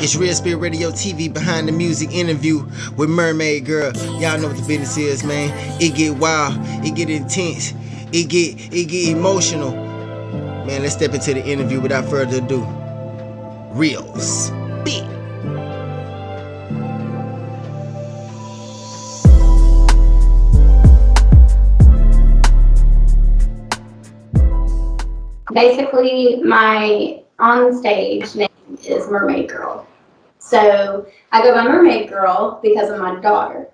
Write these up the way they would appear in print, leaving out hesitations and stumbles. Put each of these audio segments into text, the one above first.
It's Real Spirit Radio TV behind the music interview with Mermaid Girl. Y'all know what the business is, man. It get wild, it get intense, it get emotional. Man, let's step into the interview without further ado. Real Spit. Basically, my on-stage name is Mermaid Girl. So I go by Mermaid Girl because of my daughter.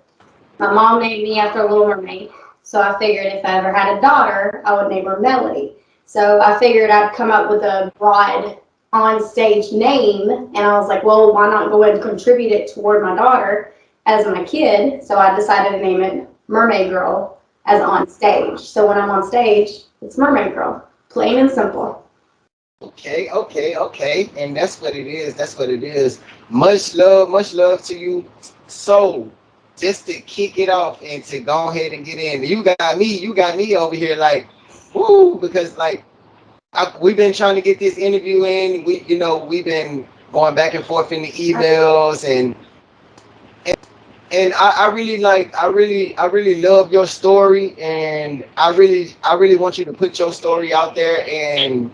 My mom named me after a Little Mermaid, so I figured if I ever had a daughter, I would name her Melody. So I figured I'd come up with a broad on-stage name, and I was like, well, why not go ahead and contribute it toward my daughter as my kid? So I decided to name it Mermaid Girl as on stage. So when I'm on stage, it's Mermaid Girl. Plain and simple. Okay. And that's what it is. Much love to you. So, just to kick it off and to go ahead and get in, you got me over here like, woo, because like, we've been trying to get this interview in. We've been going back and forth in the emails and I really love your story, and I really want you to put your story out there and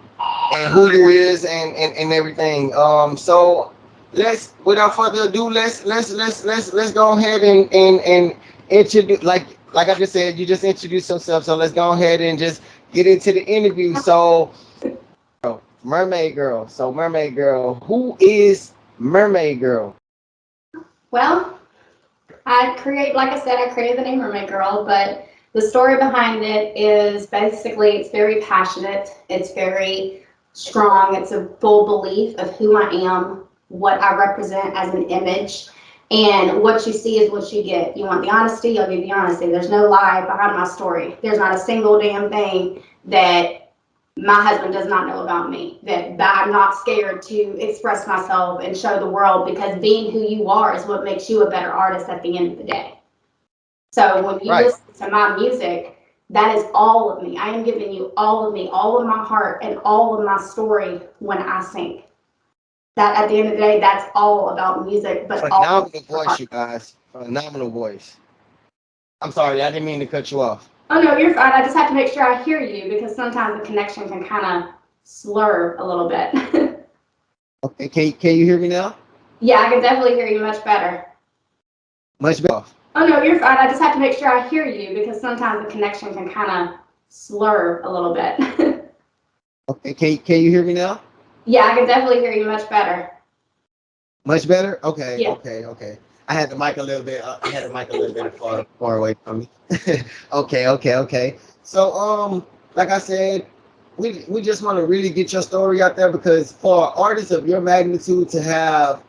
who you is and everything. So let's, without further ado, let's go ahead and introduce, like I just said, you just introduced yourself. So let's go ahead and just get into the interview. So Mermaid Girl. So Mermaid Girl, who is Mermaid Girl? Well, I created the name Mermaid Girl, but the story behind it is basically it's very passionate, it's very strong, it's a full belief of who I am, what I represent as an image, and what you see is what you get. You want the honesty, I'll give you honesty. There's no lie behind my story. There's not a single damn thing that my husband does not know about me, that I'm not scared to express myself and show the world, because being who you are is what makes you a better artist at the end of the day. So when you listen to my music, that is all of me. I am giving you all of me, all of my heart, and all of my story when I sing. That at the end of the day, that's all about music. But phenomenal voice, you guys. Phenomenal voice. I'm sorry, I didn't mean to cut you off. Oh no, you're fine. I just have to make sure I hear you, because sometimes the connection can kind of slur a little bit. Okay, can you hear me now? Yeah, I can definitely hear you much better. Much better. Oh no, you're fine. I just have to make sure I hear you, because sometimes the connection can kind of slur a little bit. Okay, can you hear me now? Yeah, I can definitely hear you much better. Much better? Okay, Yeah. okay. I had the mic a little bit. Far away from me. Okay. So like I said, we just want to really get your story out there, because for artists of your magnitude to have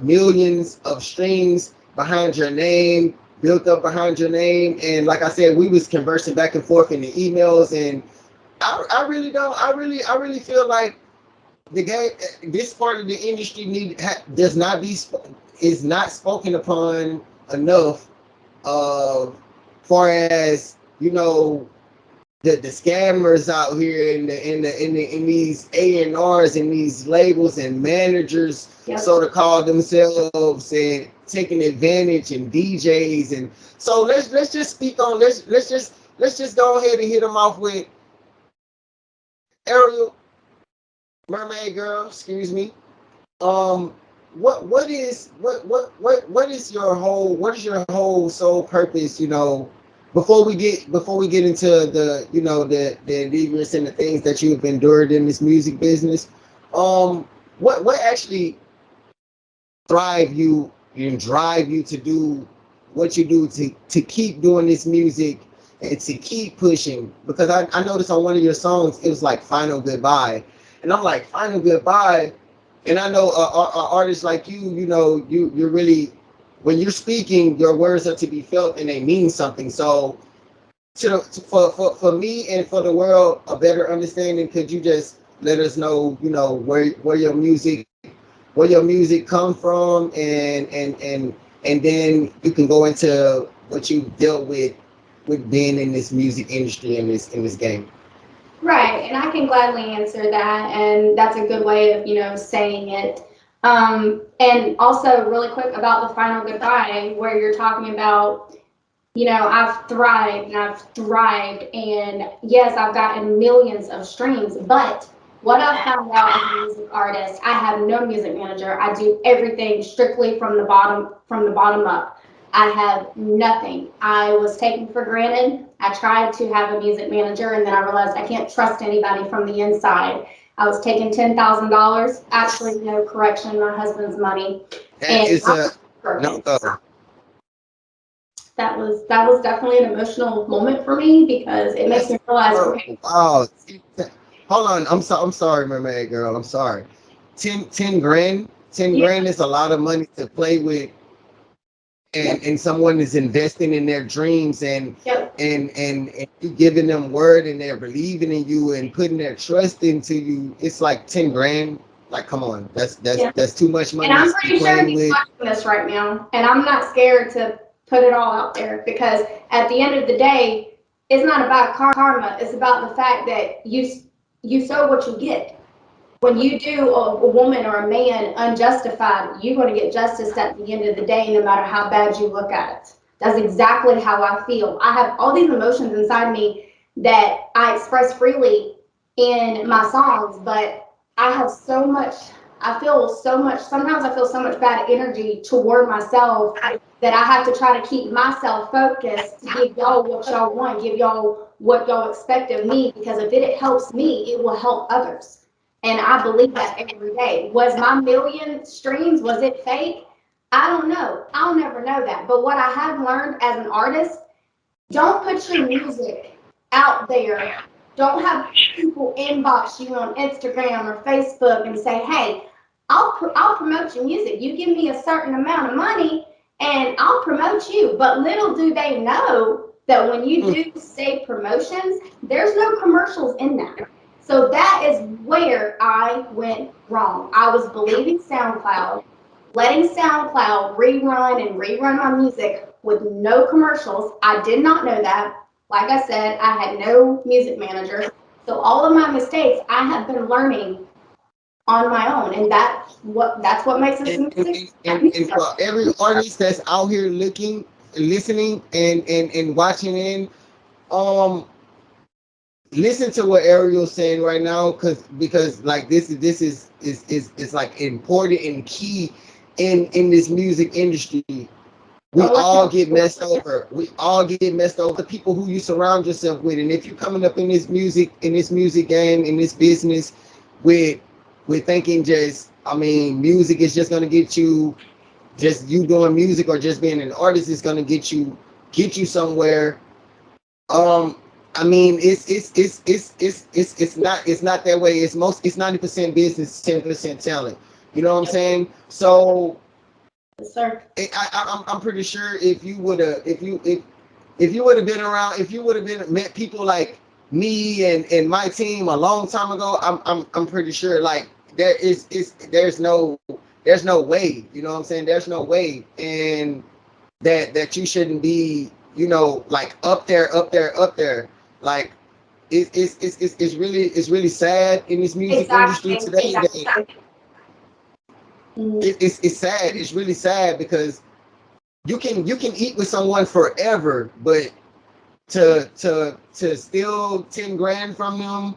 millions of streams behind your name, built up behind your name, and like I said, we was conversing back and forth in the emails, and I really feel like the game, this part of the industry is not spoken upon enough. Far as the scammers out here in these A&Rs and these labels and managers, sort of call themselves, and taking advantage, and DJs, and so let's just go ahead and hit them off with Aireal Mermaid Girl, excuse me. What is your whole sole purpose? Before we get into the endeavors and the things that you've endured in this music business, what actually drive you to do what you do, to keep doing this music and to keep pushing? Because I noticed on one of your songs it was like Final Goodbye, and I'm like, Final Goodbye. And I know artists like you're really, when you're speaking, your words are to be felt and they mean something. So for me and for the world, a better understanding, could you just let us know, where your music come from, and then you can go into what you dealt with being in this music industry, in this game. Right, and I can gladly answer that, and that's a good way of, saying it. And also, really quick about the final goodbye, where you're talking about, I've thrived and I've thrived, and yes, I've gotten millions of streams, but what I found out as a music artist, I have no music manager. I do everything strictly from the bottom up. I have nothing. I was taken for granted. I tried to have a music manager, and then I realized I can't trust anybody from the inside. I was taking $10,000, actually, no correction, my husband's money, That and is I a was no broken. go. That was definitely an emotional moment for me because it makes That's me realize, oh, okay, wow. Hold on. I'm sorry, mermaid girl. I'm sorry. 10 grand. 10 yeah, grand is a lot of money to play with, yep, and someone is investing in their dreams, yep, and you giving them word, and they're believing in you and putting their trust into you. It's like 10 grand. Like, come on. yeah. That's too much And money I'm to be pretty sure playing he's with. watching this right now, and I'm not scared to put it all out there because at the end of the day, it's not about karma. It's about the fact that you sow what you get. When you do a woman or a man unjustified, you're going to get justice at the end of the day, no matter how bad you look at it. That's exactly how I feel. I have all these emotions inside me that I express freely in my songs, but I have so much, I feel so much, sometimes I feel so much bad energy toward myself that I have to try to keep myself focused to give y'all what y'all want, give y'all what y'all expect of me, because if it helps me, it will help others. And I believe that every day. Was my million streams, was it fake? I don't know. I'll never know that. But what I have learned as an artist, don't put your music out there. Don't have people inbox you on Instagram or Facebook and say, hey, I'll promote your music. You give me a certain amount of money and I'll promote you. But little do they know that when you Mm. do say promotions, there's no commercials in that. So that is where I went wrong. I was believing SoundCloud, letting SoundCloud rerun my music with no commercials. I did not know that. Like I said, I had no music manager. So all of my mistakes I have been learning on my own, and that's what makes us and, and, music. and, and for every artist that's out here looking, listening, and watching in, um listen to what Ariel's saying right now, because like this is like important and key in this music industry. We Don't let all them. get messed over. We all get messed over. The people who you surround yourself with, and if you're coming up in this music game, in this business, with thinking just, I mean, music is just gonna get you, just you doing music or just being an artist is gonna get you somewhere. Um, I mean, it's not that way. It's 90% business, 10% talent. You know what I'm saying? So Yes, sir. I'm pretty sure if you would have if you would have been around, if you would have been met people like me and my team a long time ago, I'm pretty sure like there's no way, you know what I'm saying? There's no way, and that you shouldn't be, like up there. Like it's really sad in this music industry Exactly. today that Exactly. Mm, it's sad. It's really sad because you can eat with someone forever, but to steal 10 grand from them,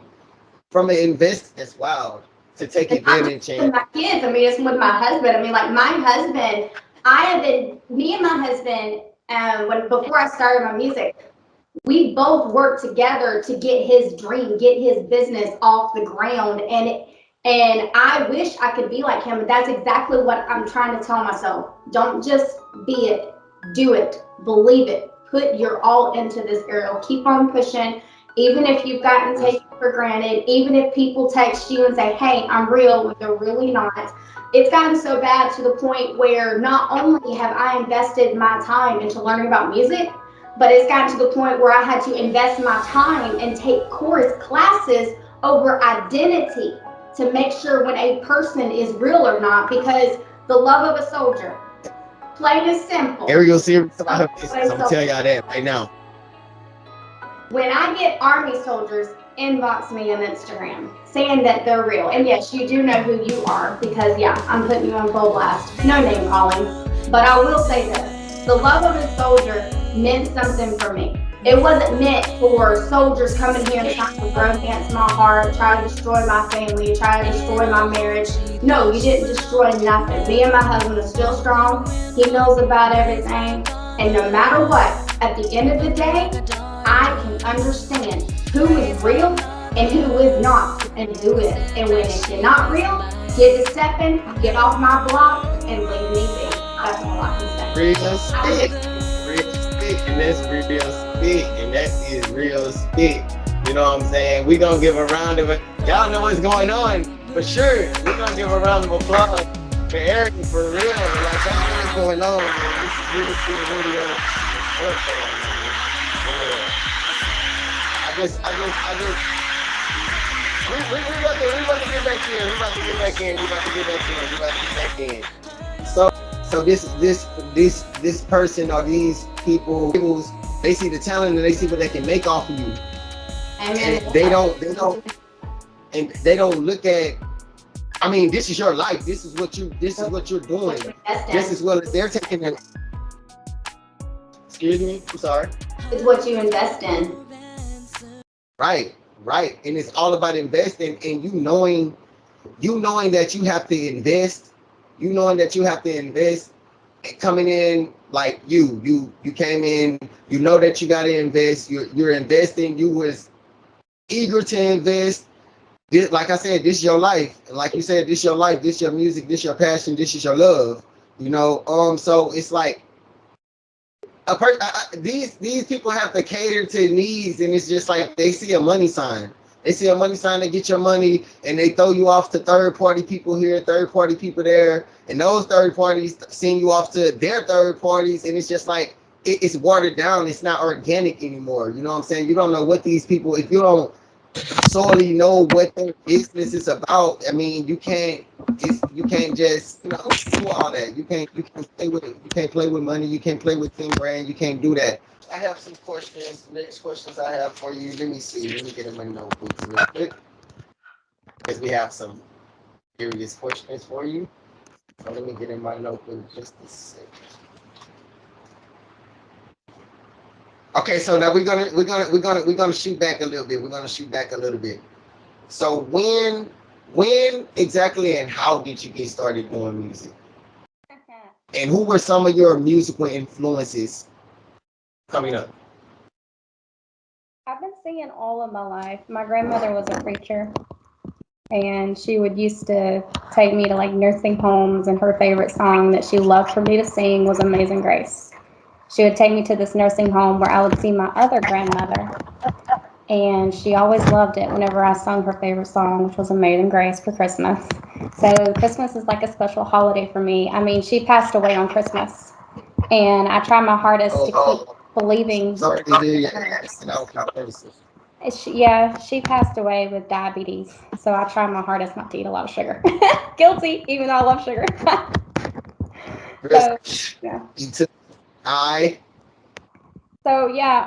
from an invest, that's wild. To take and not just advantage. with And my kids. I mean, it's with my husband. I mean, like my husband. I have been me and my husband. When before I started my music, we both worked together to get his dream, get his business off the ground. And I wish I could be like him, but that's exactly what I'm trying to tell myself. Don't just be it, do it, believe it, put your all into this, Ariel. Keep on pushing, even if you've gotten taken for granted, even if people text you and say, hey, I'm real, when they're really not. It's gotten so bad to the point where not only have I invested my time into learning about music, but it's gotten to the point where I had to invest my time and take course classes over identity to make sure when a person is real or not, because the love of a soldier, plain and simple, Ariel serious about love her of business. a I'm gonna tell soldier. y'all that right now. When I get Army soldiers, inbox me on Instagram saying that they're real. And yes, you do know who you are because, yeah, I'm putting you on full blast. No name calling. But I will say this, the love of a soldier meant something for me. It wasn't meant for soldiers coming here and trying to romance my heart, try to destroy my family, try to destroy my marriage. No, you didn't destroy nothing. Me and my husband are still strong. He knows about everything. And no matter what, at the end of the day, I can understand who is real and who is not and who is. And when if you're not real, get to stepping, get off my block, and leave me be. That's all I can say. Real spit. Real spit. And that's real spit. And that is real spit. You know what I'm saying? We're going to give a round of it. Y'all know what's going on. For sure. We're going to give a round of applause for Eric for real. Like, that's what's going on, man. This is real spit radio. We about to get back in. We about to get back in. So this person or these people, they see the talent and they see what they can make off of you. And they don't look at. I mean, this is your life. This is what you're doing. Just as well as they're taking it. Excuse me. I'm sorry. It's what you invest in. Right. And it's all about investing and you knowing that you have to invest, coming in like you came in, you know that you got to invest, you're investing, you was eager to invest. This, like I said, this is your life. And like you said, this is your life, this is your music, this is your passion, this is your love, so it's like these people have to cater to needs, and it's just like they see a money sign. They see a money sign, they get your money, and they throw you off to third party people here, third party people there, and those third parties send you off to their third parties, and it's just like it's watered down. It's not organic anymore. You know what I'm saying? You don't know what these people. If you don't solely know what their business is about, I mean, you can't just do all that. You can't play with money. You can't play with team brand. You can't do that. I have some questions. Next questions I have for you. Let me see. Let me get in my notebooks real quick because we have some serious questions for you. So let me get in my notebook just a second. Okay, so now we're gonna shoot back a little bit. So when exactly and how did you get started doing music? And who were some of your musical influences coming up? I've been singing all of my life. My grandmother was a preacher, and she would used to take me to like nursing homes, and her favorite song that she loved for me to sing was Amazing Grace. She would take me to this nursing home where I would see my other grandmother, and she always loved it whenever I sung her favorite song, which was Amazing Grace, for Christmas. So Christmas is like a special holiday for me. I mean, she passed away on Christmas, and I try my hardest to keep believing. Sorry to hear you. She passed away with diabetes, so I try my hardest not to eat a lot of sugar. Guilty, even though I love sugar. So, yeah.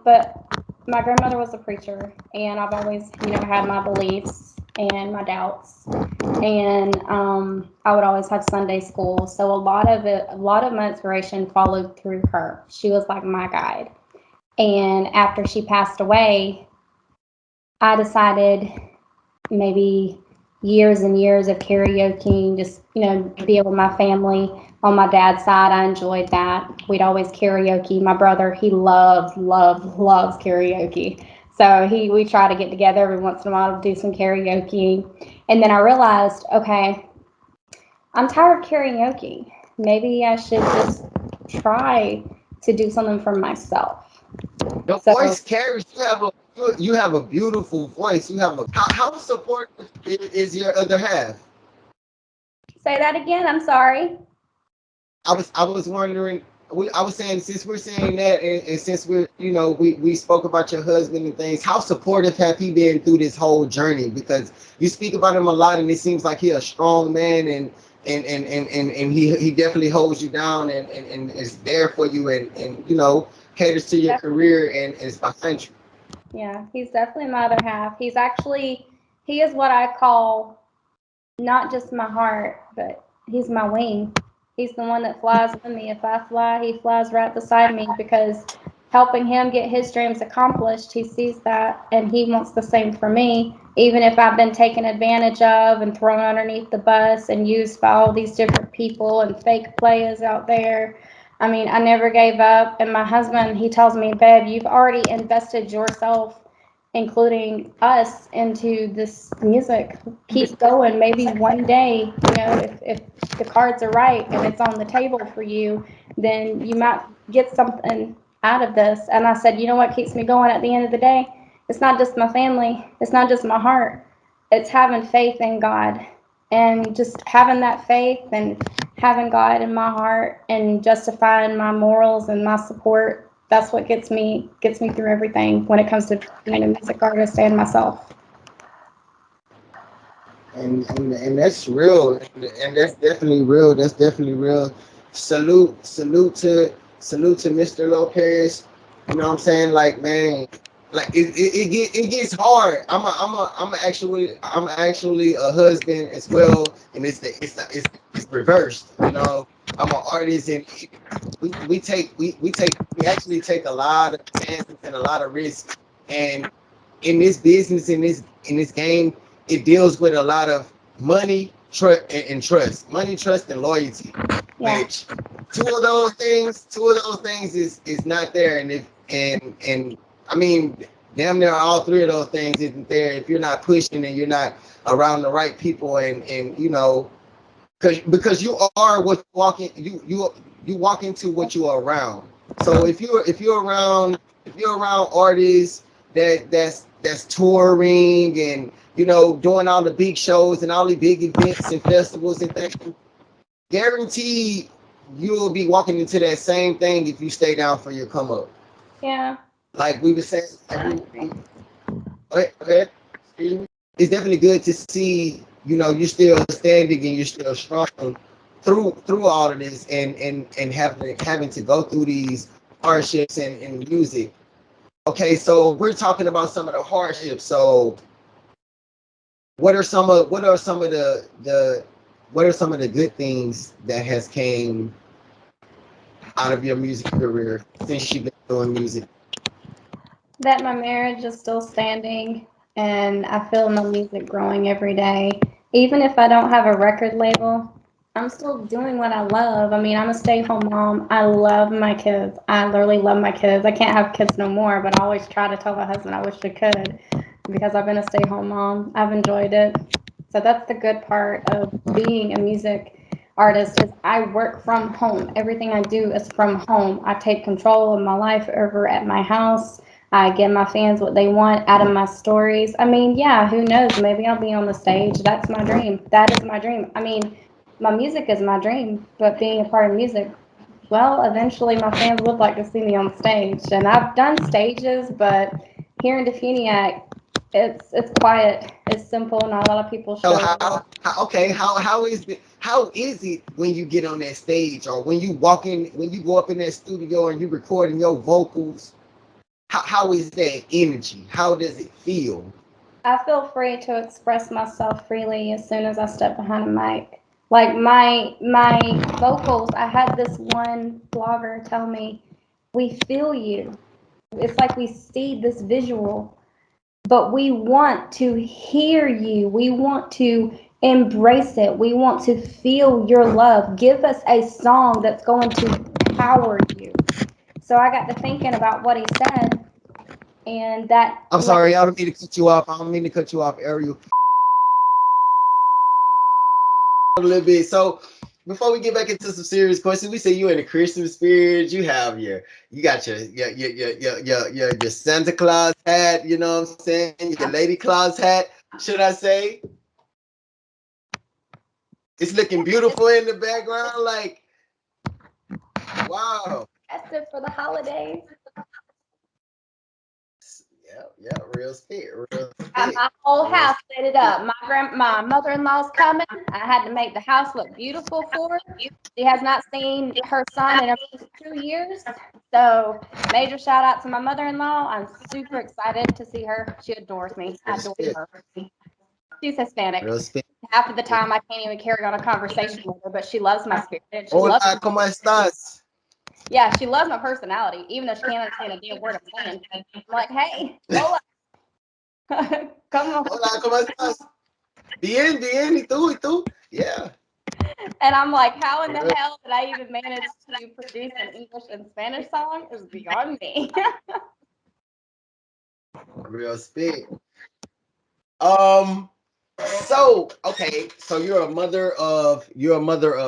But my grandmother was a preacher, and I've always, had my beliefs and my doubts, and I would always have Sunday school. So a lot of my inspiration followed through her. She was like my guide. And after she passed away, I decided maybe years and years of karaoke, just, be with my family. On my dad's side, I enjoyed that. We'd always karaoke. My brother, he loves karaoke. So we try to get together every once in a while to do some karaoke. And then I realized, okay, I'm tired of karaoke. Maybe I should just try to do something for myself. Your voice carries. You have a beautiful voice. How supportive is your other half? Say that again. I'm sorry. I was wondering. I was saying, since we're saying that, and since we spoke about your husband and things. How supportive have he been through this whole journey? Because you speak about him a lot, and it seems like he's a strong man, and he definitely holds you down and is there for you, and caters to your career and is behind you. Yeah, he's definitely my other half. He is what I call not just my heart, but he's my wing. He's the one that flies with me. If I fly, he flies right beside me because helping him get his dreams accomplished, he sees that and he wants the same for me. Even if I've been taken advantage of and thrown underneath the bus and used by all these different people and fake players out there. I mean, I never gave up. And my husband, he tells me, babe, you've already invested yourself, including us, into this music. Keep going. Maybe one day, if the cards are right and it's on the table for you, then you might get something out of this. And I said, you know what keeps me going at the end of the day? It's not just my family, it's not just my heart, it's having faith in God. And just having that faith and having God in my heart and justifying my morals and my support, that's what gets me through everything when it comes to being a music artist and myself. And that's real, and that's definitely real. That's definitely real. Salute to Mr. Lopez. You know what I'm saying? Like, man, like it gets hard. I'm actually a husband as well, and it's reversed. You know, I'm an artist, and we actually take a lot of chances and a lot of risks, and in this business, in this game, it deals with a lot of money, trust, and trust. Money, trust, and loyalty. Yeah. Which two of those things is not there, and if and I mean, damn near all three of those things isn't there if you're not pushing and you're not around the right people, and because you are what you walk into what you are around. So if you're around artists that's touring and doing all the big shows and all the big events and festivals and things, guaranteed you'll be walking into that same thing if you stay down for your come up. Yeah. Like we were saying, I agree. okay, it's definitely good to see you're still standing and you're still strong through all of this, and having to go through these hardships in music. Okay, so we're talking about some of the hardships. So what are some of the what are some of the good things that has came out of your music career since you've been doing music? That my marriage is still standing and I feel my music growing every day. Even if I don't have a record label, I'm still doing what I love. I mean, I'm a stay home mom. I love my kids. I literally love my kids. I can't have kids no more, but I always try to tell my husband I wish I could because I've been a stay home mom. I've enjoyed it. So that's the good part of being a music artist is I work from home. Everything I do is from home. I take control of my life over at my house. I give my fans what they want out of my stories. I mean, yeah, who knows? Maybe I'll be on the stage. That's my dream. That is my dream. I mean, my music is my dream, but being a part of music, well, eventually my fans would like to see me on stage. And I've done stages, but here in Defuniak, it's quiet. It's simple. Not a lot of people So show up. okay, how is it when you get on that stage, or when you go up in that studio and you recording your vocals? How is that energy? How does it feel? I feel free to express myself freely as soon as I step behind a mic. Like my vocals, I had this one blogger tell me, "We feel you." It's like we see this visual, but we want to hear you. We want to embrace it. We want to feel your love. Give us a song that's going to power you. So I got to thinking about what he said, and that I'm like sorry, I don't mean to cut you off. I don't mean to cut you off, Ariel. A little bit. So before we get back into some serious questions, we say you in the Christmas spirit. You got your Santa Claus hat. You know what I'm saying? Your Lady Claus hat, should I say? It's looking beautiful in the background. Like, wow. festive for the holidays. Yeah, real spit, real Got spit. my whole Real house set it up. My mother-in-law's coming. I had to make the house look beautiful for her. She has not seen her son in about 2 years. So major shout out to my mother-in-law. I'm super excited to see her. She adores me. I adore spit, her. She's Hispanic. real spit. Half of the time I can't even carry on a conversation with her, but she loves my spirit. She Hola, loves me. ¿cómo estás? Yeah, she loves my personality, even though she can't understand a damn word I'm saying. I'm like, hey, hola. Come on. Hola, ¿cómo estás? Bien, bien, ¿y tú? ¿Y tú? Yeah. And I'm like, how in the hell did I even manage to produce an English and Spanish song? Is beyond me. Real spit. Um, so okay, so you're a mother of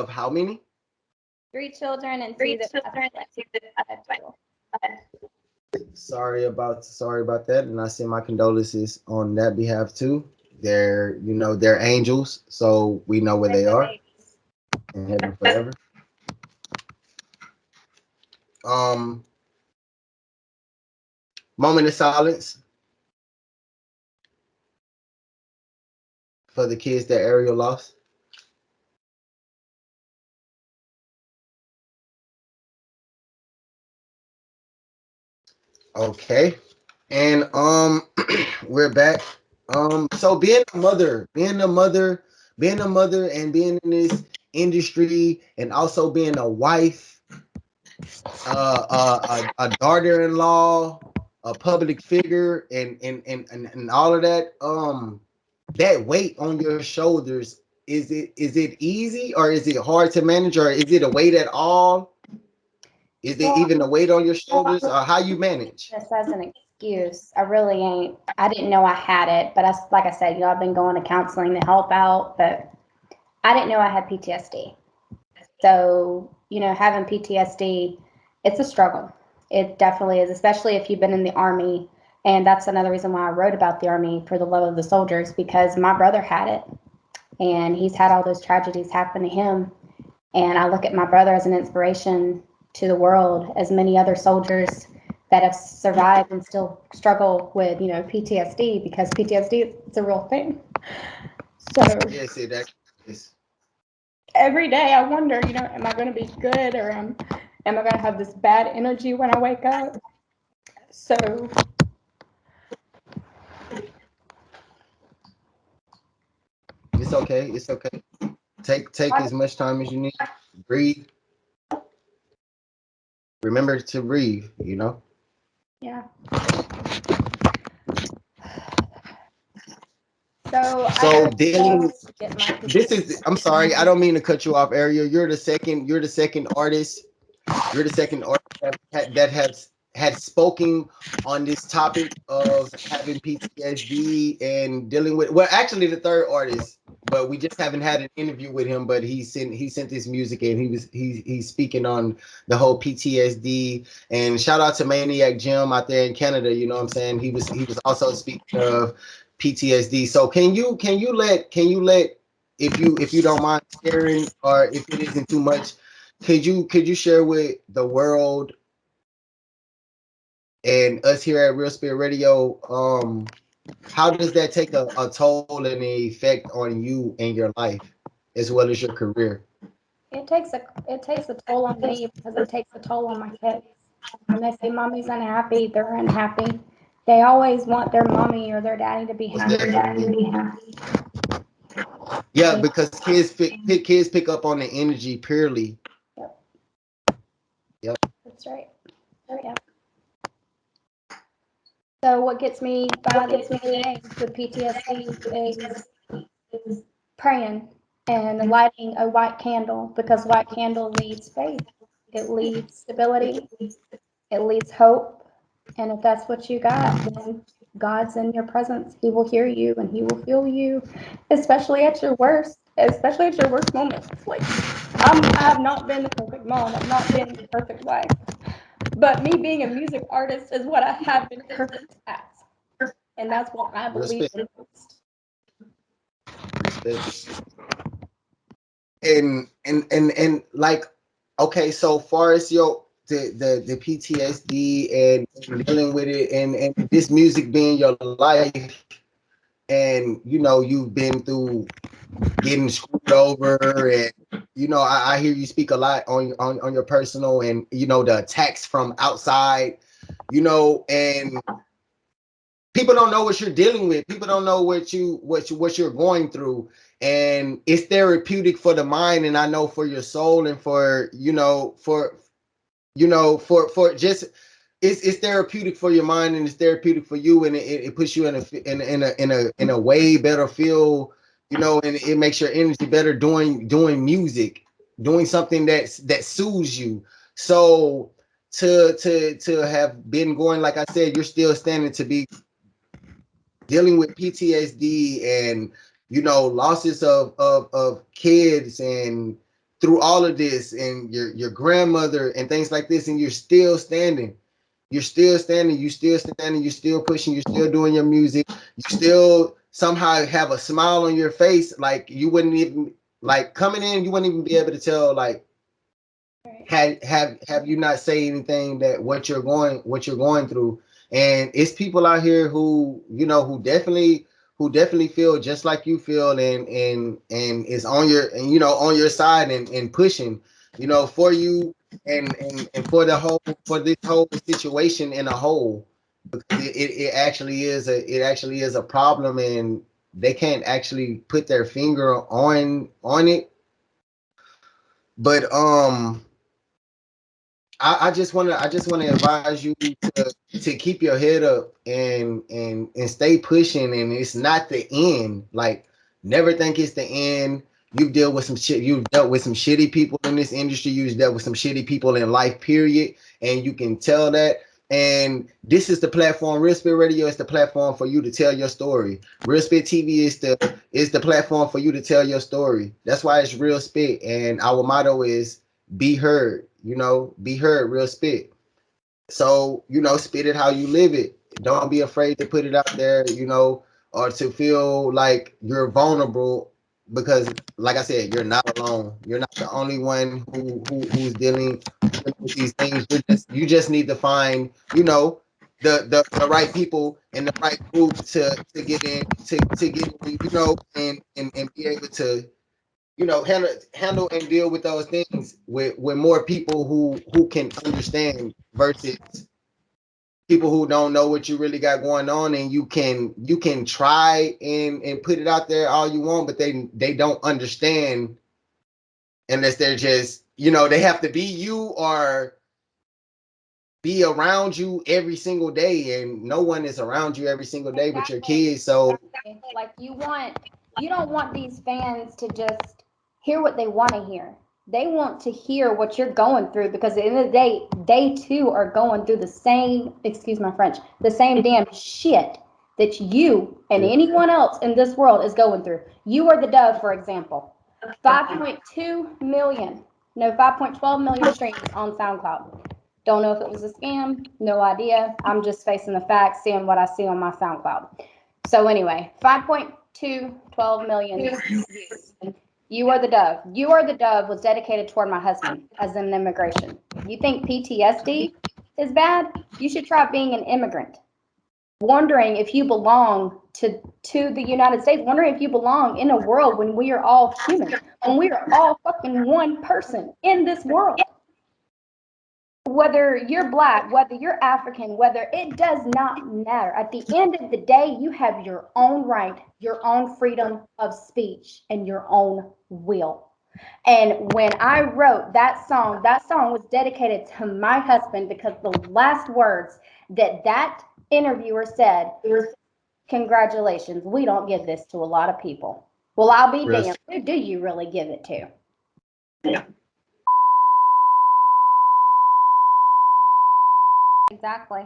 how many? 3 children and 2 that passed away. Sorry about that, and I send my condolences on that behalf too. They're angels, so we know where they are in heaven forever. Um, moment of silence for the kids that Ariel lost. Okay, and we're back. So being a mother, and being in this industry, and also being a wife, a daughter-in-law, a public figure, and all of that. That weight on your shoulders, is it easy, or is it hard to manage, or is it a weight at all? Is it Well, even a weight on your shoulders, or how you manage? this as an excuse. I really ain't. I didn't know I had it, but like I said, I've been going to counseling to help out, but I didn't know I had PTSD. So, having PTSD, it's a struggle. It definitely is, especially if you've been in the Army. And that's another reason why I wrote about the Army, for the love of the soldiers, because my brother had it and he's had all those tragedies happen to him. And I look at my brother as an inspiration to the world, as many other soldiers that have survived and still struggle with, PTSD, because PTSD is a real thing. So Yes, it actually is. every day I wonder, am I going to be good, or am I going to have this bad energy when I wake up? So It's okay. It's okay. Take as much time as you need. Breathe. Remember to breathe. yeah. So So I dealing. get my This is. I'm sorry. I don't mean to cut you off, Ariel. You're the second. You're the second artist. You're the second artist that has had spoken on this topic of having PTSD and dealing with. Well, actually, the third artist, but we just haven't had an interview with him. But he sent his music, and he's speaking on the whole PTSD. And shout out to Maniac Jim out there in Canada. You know what I'm saying? He was also speaking of PTSD. So can you let, if you don't mind sharing, or if it isn't too much, could you share with the world and us here at Real Spirit Radio, how does that take a toll and an effect on you and your life, as well as your career? it takes a toll on me, because it takes a toll on my kids. When they say mommy's unhappy, they're unhappy. They always want their mommy or their daddy to be Most happy. definitely. Yeah, And, because kids pick up on the energy purely. yep, Yep. that's right. Yeah. So what gets me by the end of the day with PTSD is praying and lighting a white candle, because white candle leads faith. It leads stability. It leads hope. And if that's what you got, then God's in your presence. He will hear you and he will feel you, especially at your worst, moments. Like, I have not been the perfect mom. I've not been the perfect wife. But me being a music artist is what I have been perfect at. And that's what I believe Respect. in most. Respect. And like, okay, so far as the PTSD and dealing with it, and this music being your life, and you've been through getting screwed over, and I hear you speak a lot on your personal, and the attacks from outside, and people don't know what you're dealing with. People don't know what you're going through, and it's therapeutic for the mind, and I know for your soul, and for for just it's therapeutic for your mind, and it's therapeutic for you, and it puts you in a way better feel, and it makes your energy better doing music, doing something that soothes you. So to have been going, like I said, you're still standing to be dealing with PTSD, and losses of kids, and through all of this, and your grandmother and things like this, and you're still standing. You're still standing, you're still pushing, you're still doing your music, you still somehow have a smile on your face, like you wouldn't even, like, coming in, you wouldn't even be able to tell, like, have you not say anything that what you're going through. And it's people out here who definitely feel just like you feel, and is on your side, and pushing for you, and for this whole situation in a whole, because it actually is a problem, and they can't actually put their finger on it. But I just want to advise you to keep your head up, and stay pushing, and it's not the end. Like, never think it's the end. You've dealt with some shitty people in this industry. You've dealt with some shitty people in life, period. And you can tell that. And this is the platform. Real Spit Radio is the platform for you to tell your story. Real Spit TV is the platform for you to tell your story. That's why it's Real Spit. And our motto is be heard. Be heard. Real Spit. So, spit it how you live it. Don't be afraid to put it out there, or to feel like you're vulnerable, because, like I said, you're not alone. You're not the only one who's dealing with these things. You just need to find, the right people and the right group to get in, to get in, and be able to handle and deal with those things with more people who can understand, versus people who don't know what you really got going on. And you can try and put it out there all you want, but they don't understand, unless they're just, they have to be you, or be around you every single day, and no one is around you every single day but your Exactly. kids. So Like you don't want these fans to just hear what they want to hear. They want to hear what you're going through, because at the end of the day, they too are going through the same, excuse my French, the same damn shit that you and anyone else in this world is going through. You are the Dove, for example. 5.2 million, no, 5.12 million streams on SoundCloud. Don't know if it was a scam, no idea. I'm just facing the facts, seeing what I see on my SoundCloud. So anyway, 5.212 million views. You Are the Dove. You Are the Dove was dedicated toward my husband as an immigration. You think PTSD is bad? You should try being an immigrant. Wondering if you belong to the United States, wondering if you belong in a world when we are all human, when we are all fucking one person in this world. Whether you're black, whether you're African, whether, it does not matter. At the end of the day, you have your own right, your own freedom of speech, and your own will. And when I wrote that song was dedicated to my husband, because the last words that interviewer said, congratulations, we don't give this to a lot of people. Well, I'll be real, damned. Who do you really give it to? Exactly.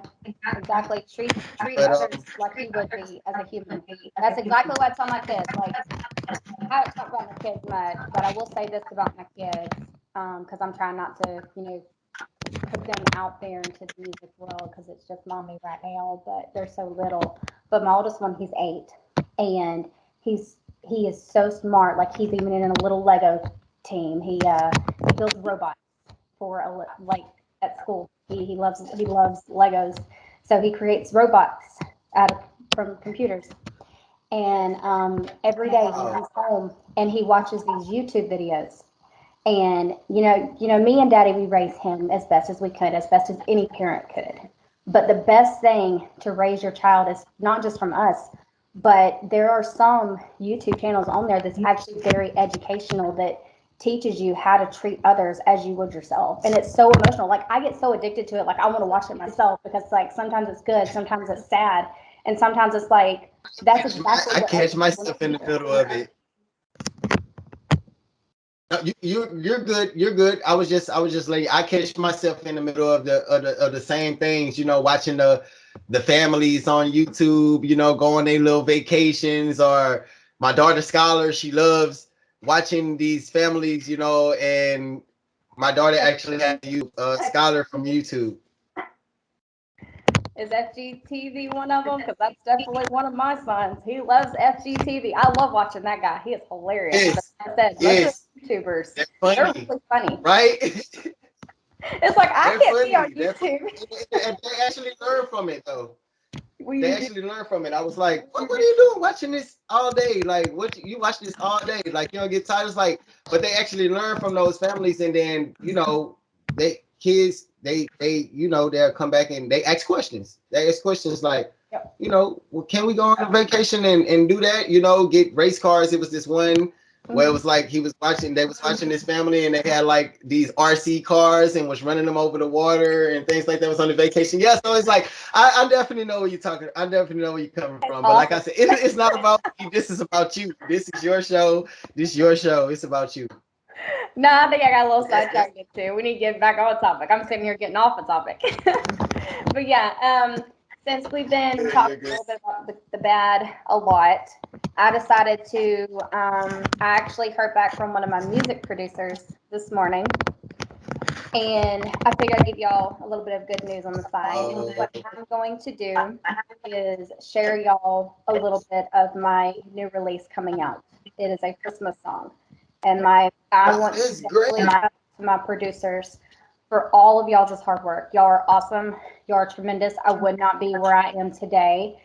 Exactly. Treat but others like you would be as a human. That's exactly what I tell my kids. Like, I don't talk about my kids much, but I will say this about my kids, because I'm trying not to, put them out there into the music world, because it's just mommy right now. But they're so little. But my oldest one, he's 8, and he is so smart. Like, he's even in a little Lego team. He builds robots for like at school. He loves Legos, so he creates robots from computers. And every day he comes home and he watches these YouTube videos. And me and Daddy, we raised him as best as we could, as best as any parent could. But the best thing to raise your child is not just from us, but there are some YouTube channels on there that's actually very educational that teaches you how to treat others as you would yourself. And it's so emotional. Like I get so addicted to it, like I want to watch it myself because like sometimes it's good, sometimes it's sad, and sometimes it's like that's exactly I what catch myself in the middle of it. No, you're good. You're good. I was just like I catch myself in the middle of the same things. Watching the families on YouTube. Go on their little vacations. Or my daughter Scholar, she loves watching these families. And my daughter actually had Scholar from YouTube. Is FGTV one of them? Because that's definitely one of my sons. He loves FGTV. I love watching that guy. He is hilarious. But Yes, like I said, most of yes, the YouTubers, they're they're funny, really funny. right? It's like I They're can't be on funny. YouTube. And they actually learn from it though. Will They you do? actually learn from it. I was like, what are you doing watching this all day? Like, what you watch this all day? Like, you don't get tired. It's like, but they actually learn from those families, and then they kids, they'll come back and they ask questions. They ask questions like, Yep. well, can we go on a vacation and do that? Get race cars. It was this one where it was like they was watching this family and they had like these RC cars and was running them over the water and things like that. Was on the vacation. Yeah, so it's like I definitely know what you're talking. I definitely know where you're coming It's from. But like I awesome. said, it's not about me. This is about you. This is your show. This is your show. It's about you. No, I think I got a little sidetracked too. We need to get back on topic. I'm sitting here getting off the topic. But yeah, since we've been You're talking a good. little bit about the bad a lot, I decided to. I actually heard back from one of my music producers this morning, and I figured I'd give y'all a little bit of good news on the side. What I'm going to do is share y'all a little bit of my new release coming out. It is a Christmas song. And I want to That's great. definitely shout out to my producers for all of y'all's hard work. Y'all are awesome. Y'all are tremendous. I would not be where I am today.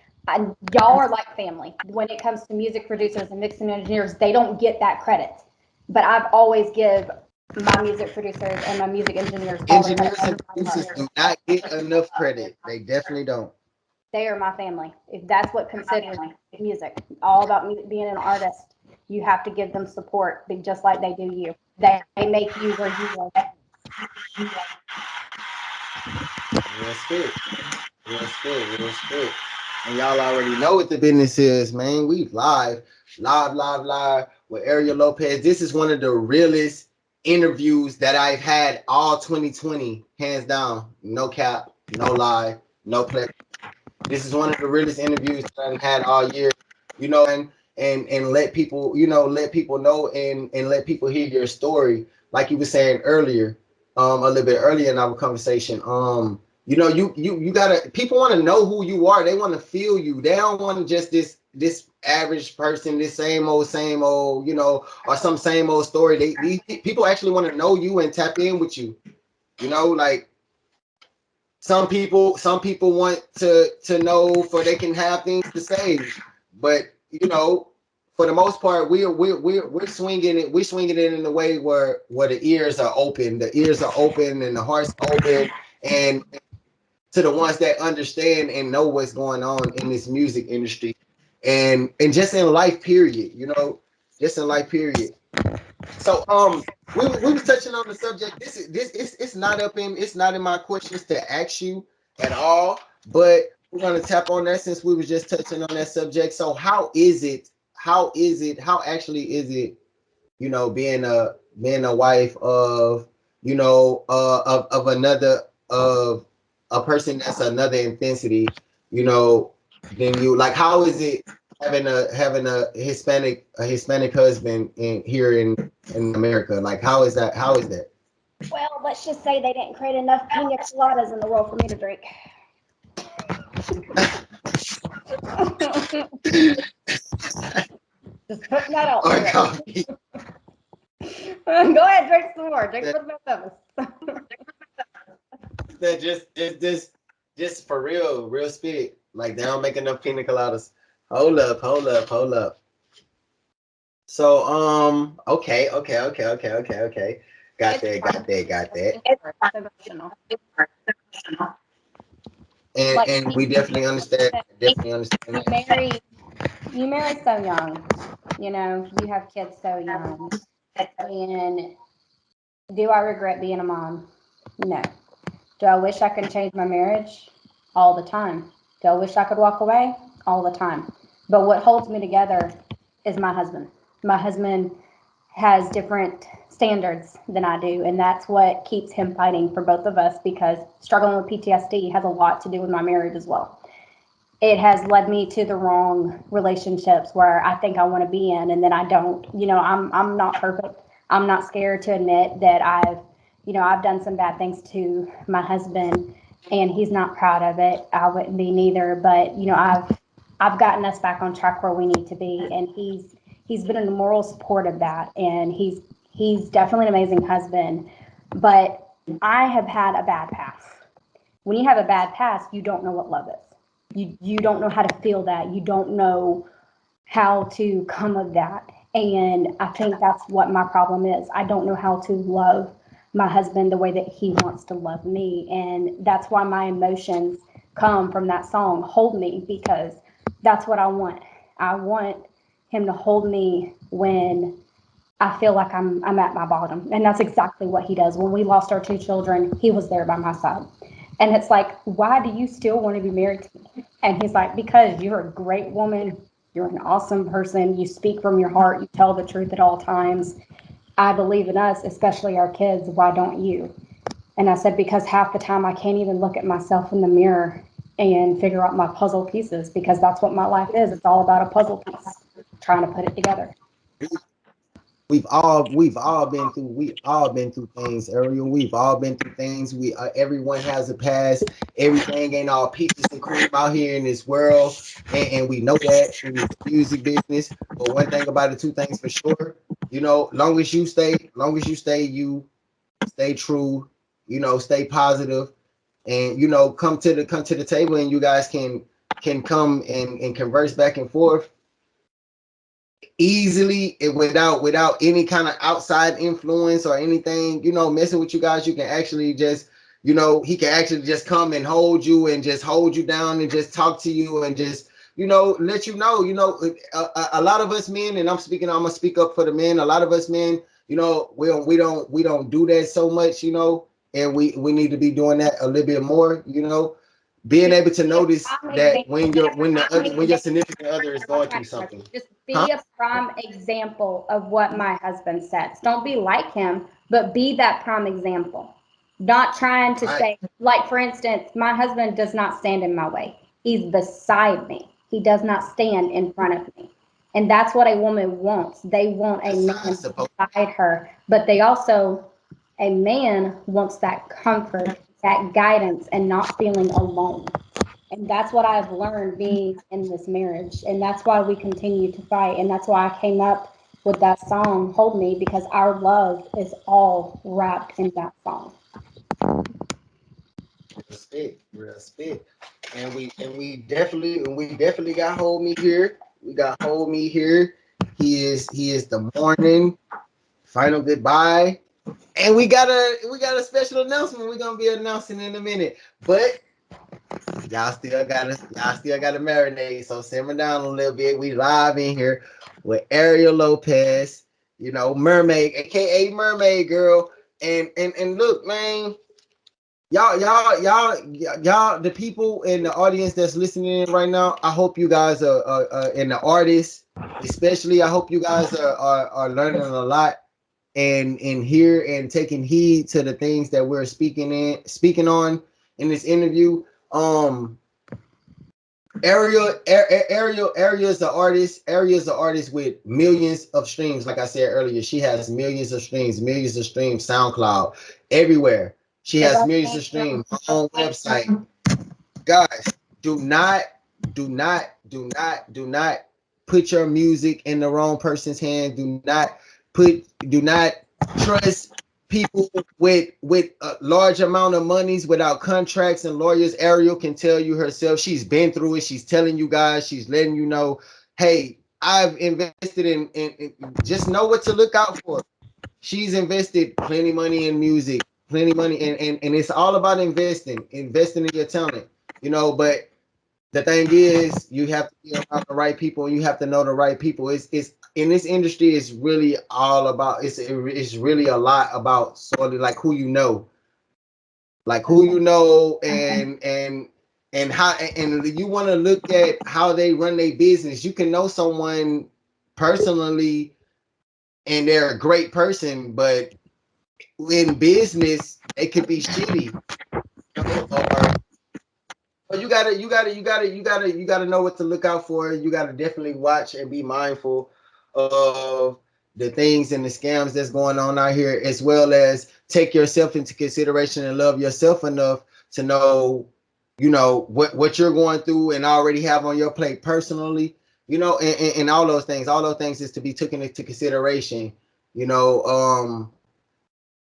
Y'all are like family. When it comes to music producers and mixing engineers, they don't get that credit. But I've always give my music producers and my music engineers all the credit. Engineers and producers do not get enough credit. They definitely don't. They are my family. If that's what considers music, all about music, being an artist, you have to give them support, just like they do you. They make you where you are. Real spit. Real spit. Real spit. And y'all already know what the business is, man. We live with Aireal Lopez. This is one of the realest interviews that I've had all 2020, hands down. No cap, no lie, no play. This is one of the realest interviews that I've had all year. And let people, let people know and let people hear your story. Like you were saying earlier, a little bit earlier in our conversation. You gotta people want to know who you are. They want to feel you. They don't want just this average person, this same old, or some same old story. These people actually want to know you and tap in with you. Like some people want to know for they can have things to say, but for the most part we're swinging it. We're swinging it in a way where the ears are open. The ears are open and the heart's open, and to the ones that understand and know what's going on in this music industry, and just in life period. Just in life period. So we was touching on the subject. It's not it's not in my questions to ask you at all, but we're gonna tap on that since we was just touching on that subject. So how is it? How actually is it? Being a wife of of another of a person that's another intensity, than you. Like, how is it having a Hispanic husband in here in America? Like, how is that? How is that? Well, let's just say they didn't create enough pina coladas in the world for me to drink. Just putting that out Or there. coffee? Go ahead, drink some more. Drink for the both of us. that just for real spit. Like they don't make enough pina coladas. Hold up. So okay. Got It's that. emotional. And Like we definitely understand. Definitely understand you that. marry you marry so young. You know, you have kids so young. And do I regret being a mom? No. Do I wish I could change my marriage? All the time. Do I wish I could walk away? All the time. But what holds me together is my husband. My husband has different standards than I do, and that's what keeps him fighting for both of us because struggling with PTSD has a lot to do with my marriage as well. It has led me to the wrong relationships where I think I want to be in and then I don't. You know, I'm not perfect. I'm not scared to admit that I've done some bad things to my husband and he's not proud of it. I wouldn't be neither, but I've gotten us back on track where we need to be and he's been in the moral support of that and he's definitely an amazing husband, but I have had a bad past. When you have a bad past, you don't know what love is. You don't know how to feel that. You don't know how to come of that. And I think that's what my problem is. I don't know how to love my husband the way that he wants to love me. And that's why my emotions come from that song, Hold Me, because that's what I want. I want him to hold me when I feel like I'm at my bottom. And that's exactly what he does. When we lost our two children, he was there by my side. And it's like, why do you still want to be married to me? And he's like, because you're a great woman. You're an awesome person. You speak from your heart. You tell the truth at all times. I believe in us, especially our kids. Why don't you? And I said, because half the time I can't even look at myself in the mirror and figure out my puzzle pieces because that's what my life is. It's all about a puzzle piece, trying to put it together. We've all been through things, Ariel. We've all been through things. We everyone has a past. Everything ain't all peaches and cream out here in this world, and we know that in this music business. But one thing about it, two things for sure. Long as you stay true. Stay positive, and come to the table, and you guys can come and converse back and forth easily and without any kind of outside influence or anything, messing with you guys. You can actually just, he can actually just come and hold you and just hold you down and just talk to you and just, let a lot of us men, and I'm gonna speak up for the men. A lot of us men, we don't do that so much, and we need to be doing that a little bit more, being able to notice that when your significant other is going through something. Just Huh? be a prime example of what my husband says. Don't be like him, but be that prime example. Not trying to Right. say, like, for instance, my husband does not stand in my way. He's beside me. He does not stand in front of me. And that's what a woman wants. They want a That's how man it's supposed. beside her, but they also, a man wants that comfort, that guidance, and not feeling alone. And that's what I've learned being in this marriage. And that's why we continue to fight. And that's why I came up with that song, Hold Me, because our love is all wrapped in that song. Real spit. And we definitely got hold me here. We got hold me here. He is the morning final goodbye. And we got a special announcement we're gonna be announcing in a minute. But y'all still gotta marinate. So simmer down a little bit. We live in here with Aireal Lopez, Mermaid, aka Mermaid Girl. And look, man, y'all, the people in the audience that's listening in right now, I hope you guys are and the artists, especially, I hope you guys are learning a lot and here and taking heed to the things that we're speaking on in this interview. Ariel is the artist with millions of streams. Like I said earlier, she has millions of streams, SoundCloud, everywhere. She Because has I millions came of from streams, her own website. Guys, do not put your music in the wrong person's hand. Do not trust people with a large amount of monies without contracts and lawyers. Ariel can tell you herself. She's been through it. She's telling you guys. She's letting you know, hey, I've invested in just know what to look out for. She's invested plenty money in music, plenty money, and it's all about investing in your talent, but the thing is, you have to be around the right people and you have to know the right people. It's in this industry, it's really all about it's really a lot about sort of like who you know, and how, and you want to look at how they run their business. You can know someone personally and they're a great person, but in business they could be shitty, or you gotta know what to look out for. You gotta definitely watch and be mindful of the things and the scams that's going on out here, as well as take yourself into consideration and love yourself enough to know, what you're going through and already have on your plate personally, and all those things. All those things is to be taken into consideration. You know,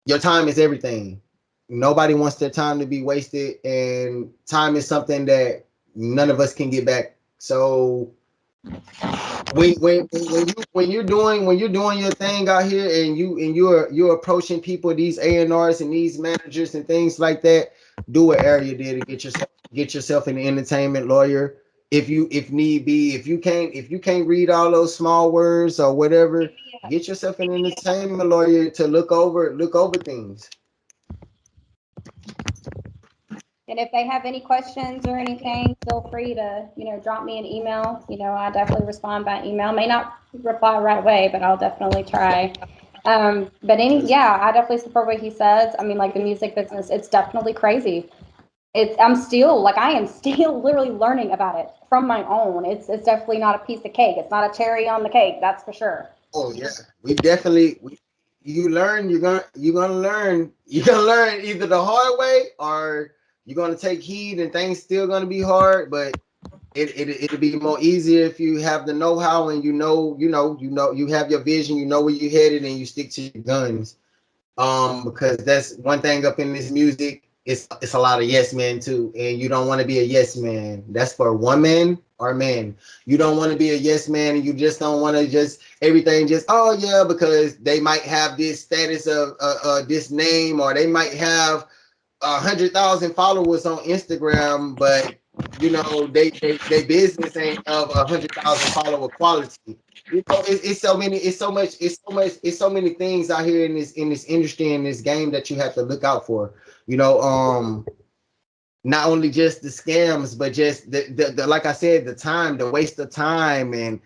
your time is everything. Nobody wants their time to be wasted, and time is something that none of us can get back. So when you're doing your thing out here, and you're approaching people, these A&Rs and these managers and things like that, do what Area did and get yourself an entertainment lawyer. If need be, if you can't read all those small words or whatever, get yourself an entertainment lawyer to look over things. And if they have any questions or anything, feel free to, drop me an email. I definitely respond by email. May not reply right away, but I'll definitely try. Yeah, I definitely support what he says. I mean, like the music business, it's definitely crazy. I am still literally learning about it from my own. It's definitely not a piece of cake. It's not a cherry on the cake, that's for sure. Oh yeah, we definitely. You learn. You're gonna learn either the hard way, or you're gonna take heed, and things still gonna be hard. But it'll be more easier if you have the know-how, and you have your vision. You know where you're headed, and you stick to your guns. Because that's one thing up in this music. It's a lot of yes men too, and you don't want to be a yes man. That's for woman or man. You don't want to be a yes man, and you just don't want to just everything just, oh yeah, because they might have this status of this name, or they might have 100,000 followers on Instagram, but they business ain't of 100,000 follower quality. It's so many, it's so many things out here in this industry, in this game, that you have to look out for. You know, not only just the scams, but just the like I said, the waste of time, and